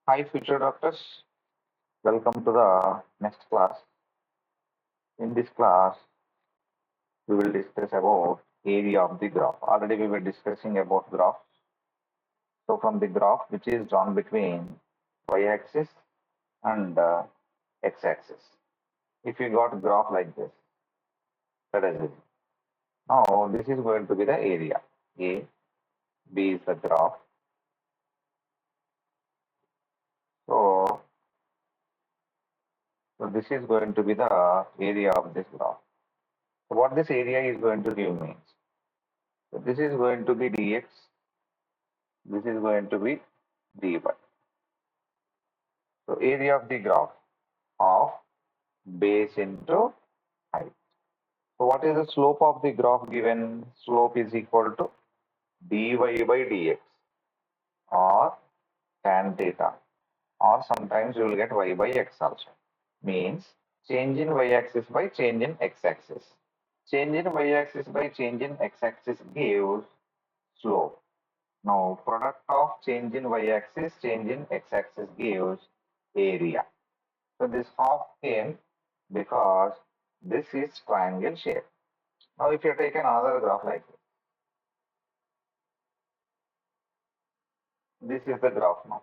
Hi, future doctors. Welcome to the next class. In this class, we will discuss about area of the graph. Already we were discussing about graph. So from the graph, which is drawn between y-axis and x-axis. If you got a graph like this, that is it. Now this is going to be the area. A, B is the graph. So, so this is going to be the area of this graph. So what this area is going to give means. So this is going to be dx. This is going to be dy. So area of the graph of base into height. So what is the slope of the graph given? Slope is equal to dy by dx or tan theta, or sometimes you will get y by x also. Means change in y-axis by change in x-axis. Change in y-axis by change in x-axis gives slope. Now product of change in y-axis, change in x-axis gives area. So this half came because this is triangle shape. Now if you take another graph like this is the graph now.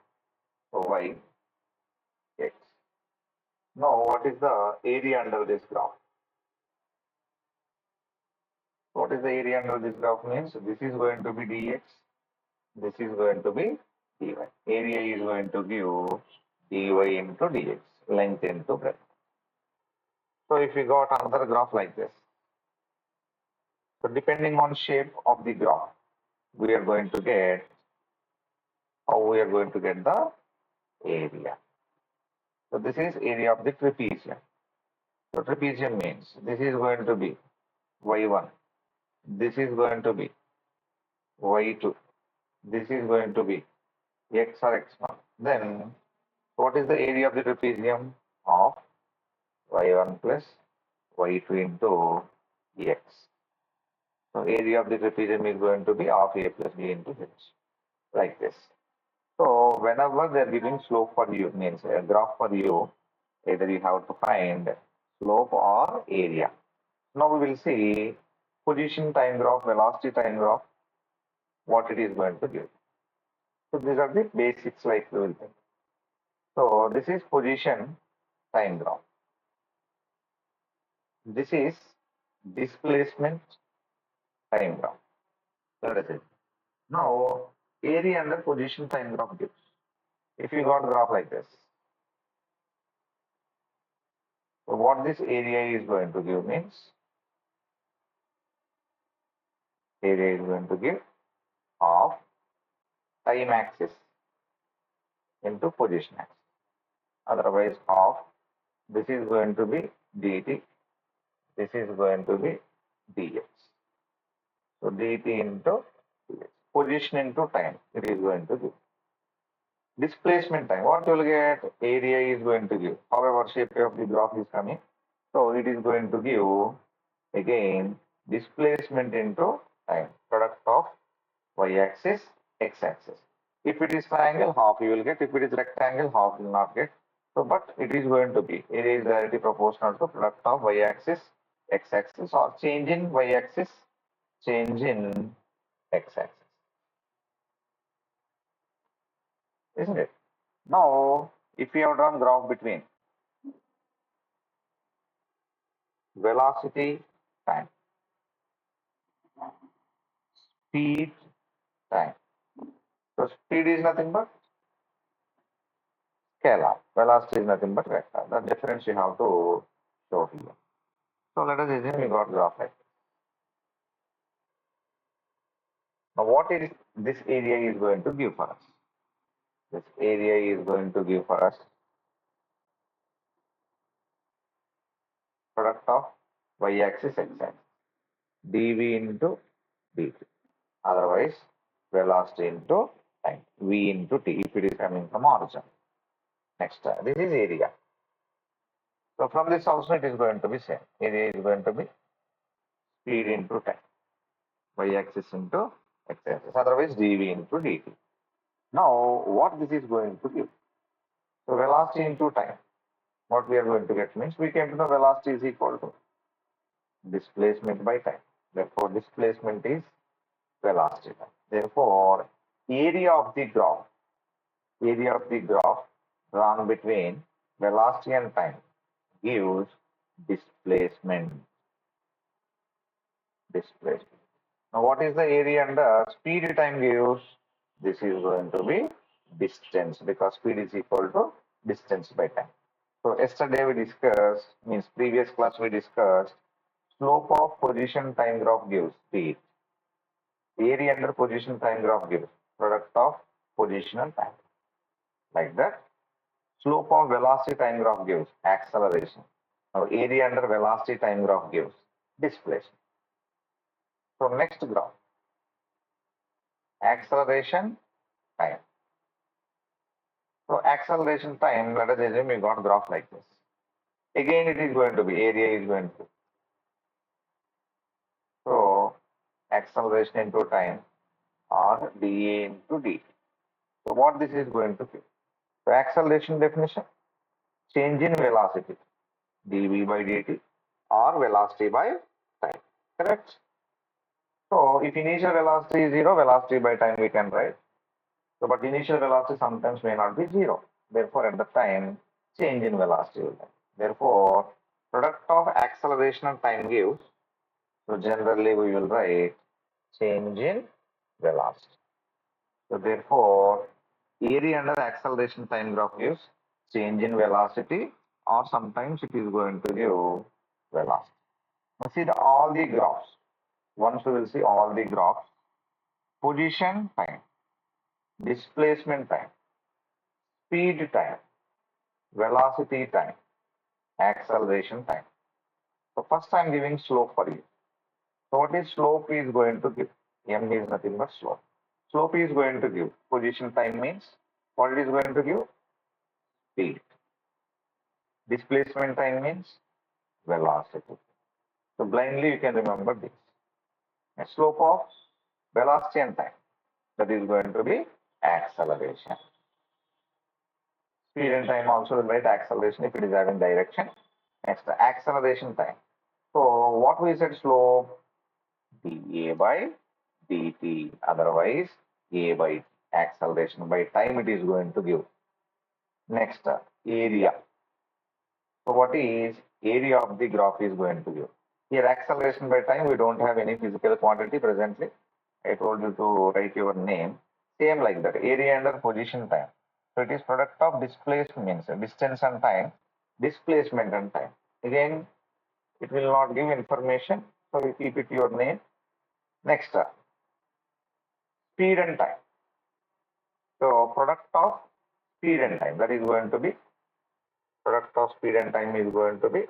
So y, x. Now what is the area under this graph? What is the area under this graph means? This is going to be dx. This is going to be dy. Area is going to give dy into dx, length into breadth. So if we got another graph like this, so depending on shape of the graph, we are going to get how we are going to get the area. So this is area of the trapezium. So trapezium means this is going to be y1, this is going to be y2, this is going to be x or x1. Then what is the area of the trapezium? Of y1 plus y2 into x. So area of the trapezium is going to be half a plus b into h, like this. So whenever they are giving slope for you, means a graph for you, either you have to find slope or area. Now we will see position time graph, velocity time graph, what it is going to give. So these are the basics like we will think. So this is position time graph. This is displacement time graph. That is it. Now area under position time graph gives. If you got graph like this, so what this area is going to give means area is going to give of time axis into position axis. Otherwise of this is going to be dt, this is going to be dx. So dt into dx. Position into time it is going to give. Displacement time, what you will get? Area is going to give. However, shape of the graph is coming. So it is going to give again displacement into time. Product of y-axis, x-axis. If it is triangle, half you will get. If it is rectangle, half you will not get. So, but it is going to be area is directly proportional to product of y-axis, x-axis, or change in y-axis, change in x-axis. Isn't it? Now, if we have drawn graph between velocity time, speed time. So speed is nothing but scalar. Velocity is nothing but vector. The difference you have to show here. So let us assume we got graph like this. Now what is this area is going to give for us? This area is going to give for us product of y-axis, x-axis, dv into dt. Otherwise, velocity into time, v into t if it is coming from origin. Next, this is area. So from this also it is going to be same. Area is going to be speed into time, y-axis into x-axis. Otherwise, dv into dt. Now, what this is going to give? So velocity into time. What we are going to get means we came to know velocity is equal to displacement by time. Therefore, displacement is velocity time. Therefore, area of the graph drawn between velocity and time gives displacement. Displacement. Now, what is the area under speed time gives? This is going to be distance because speed is equal to distance by time. So yesterday we discussed, means previous class we discussed, slope of position time graph gives speed. Area under position time graph gives product of position and time. Like that. Slope of velocity time graph gives acceleration. Now area under velocity time graph gives displacement. So next graph, acceleration time. So acceleration time, let us assume we got graph like this. Again, it is going to be area is going to. So acceleration into time or dA into dt. So what this is going to give? So acceleration definition, change in velocity, dv by dt or velocity by time. Correct? So if initial velocity is 0, velocity by time we can write. So but initial velocity sometimes may not be 0. Therefore, at the time, change in velocity will happen. Therefore, product of acceleration and time gives. So generally we will write change in velocity. So therefore, area under acceleration time graph gives change in velocity or sometimes it is going to give velocity. Now see all the graphs. Once we will see all the graphs, position time, displacement time, speed time, velocity time, acceleration time. So first I am giving slope for you. So what is slope is going to give? M is nothing but slope. Slope is going to give position time means what it is going to give? Speed. Displacement time means velocity. So blindly you can remember this. A slope of velocity and time, that is going to be acceleration. Speed and time also will write acceleration if it is having direction. Next, acceleration time. So what we said slope? dA by dt. Otherwise, A by acceleration by time it is going to give. Next, area. So what is area of the graph is going to give? Here acceleration by time we don't have any physical quantity presently. I told you to write your name. Same like that. Area under position time. So it is product of displacement means distance and time, displacement and time. Again, it will not give information. So you keep it your name. Next, speed and time. So product of speed and time, that is going to be product of speed and time is going to be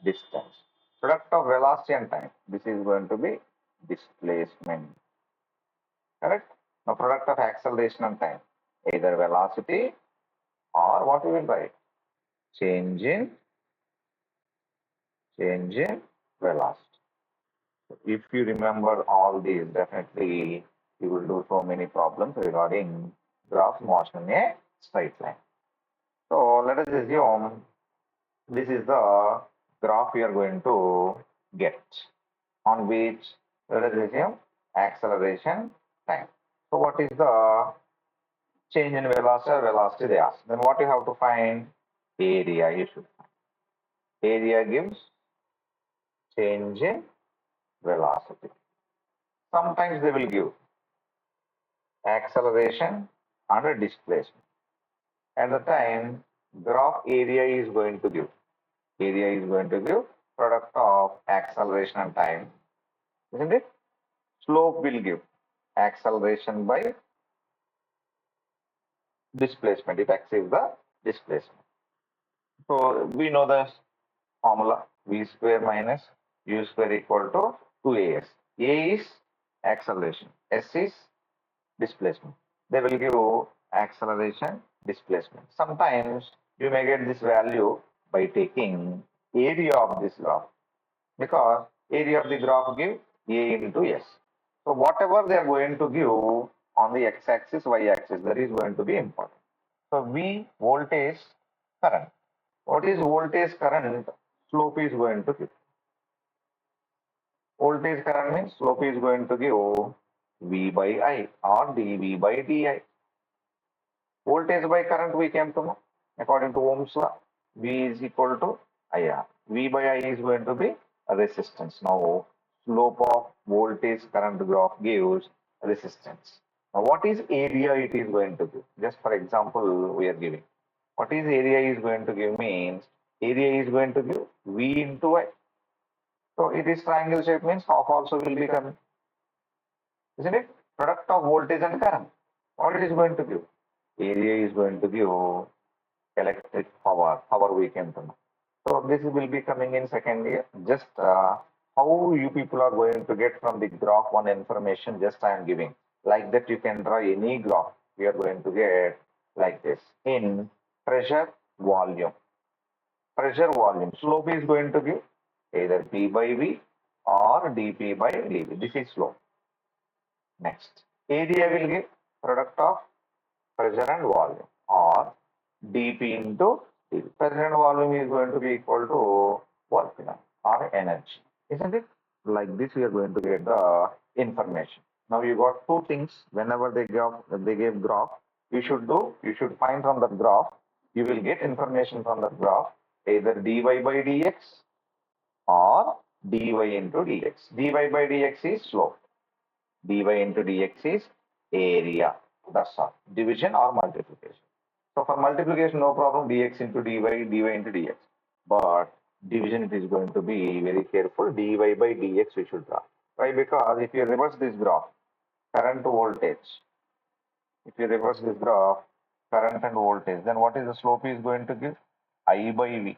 distance. Product of velocity and time, this is going to be displacement. Correct? Now product of acceleration and time, either velocity or what we will write? Change in velocity. If you remember all these, definitely you will do so many problems regarding graph motion in a straight line. So let us assume this is the graph we are going to get on which let us assume acceleration time. So what is the change in velocity or velocity they ask? Then what you have to find? Area you should find. Area gives change in velocity. Sometimes they will give acceleration and displacement. At the time, graph area is going to give. Area is going to give product of acceleration and time, isn't it? Slope will give acceleration by displacement. If x is the displacement. So we know the formula v square minus u square equal to 2as. A is acceleration, s is displacement. They will give acceleration, displacement. Sometimes you may get this value by taking area of this graph because area of the graph give A into S. So whatever they are going to give on the x-axis, y-axis, that is going to be important. So V voltage current. What is voltage current? Slope is going to give. Voltage current means slope is going to give V by I or dV by di. Voltage by current we came to know. According to Ohm's law, V is equal to IR. V by I is going to be a resistance. Now, slope of voltage current graph gives resistance. Now, what is area it is going to give? Just for example, we are giving. What is area is going to give means area is going to give V into I. So, it is triangle shape means half also will be coming. Isn't it? Product of voltage and current. What it is going to give? Area is going to give electric power we can to know. So this will be coming in second year. Just how you people are going to get from the graph one information, just I am giving. Like that you can draw any graph. We are going to get like this. In pressure, volume. Pressure, volume. Slope is going to give either P by V or dP by dV. This is slope. Next. Area will give product of pressure and volume or dP into dV. Pressure and volume is going to be equal to work done or energy. Isn't it? Like this, we are going to get the information. Now you got two things. Whenever they gave graph, you should find from the graph. You will get information from the graph either dy by dx or dy into dx. dy by dx is slope. dy into dx is area. That's all. Division or multiplication. So for multiplication, no problem, dx into dy, dy into dx. But division, it is going to be very careful. Dy by dx we should draw. Why? Because if you reverse this graph, current to voltage, if you reverse this graph, current and voltage, then what is the slope is going to give? I by V.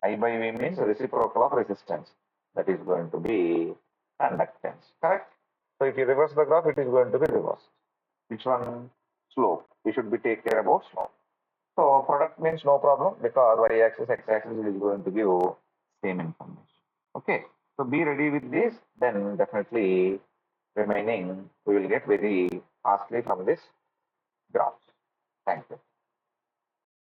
I by V means reciprocal of resistance. That is going to be conductance. Correct? So if you reverse the graph, it is going to be reversed. Which one? Slope. We should be take care about slope. So product means no problem because y-axis, x-axis is going to give same information. Okay. So be ready with this. Then definitely remaining we will get very fastly from this graph. Thank you.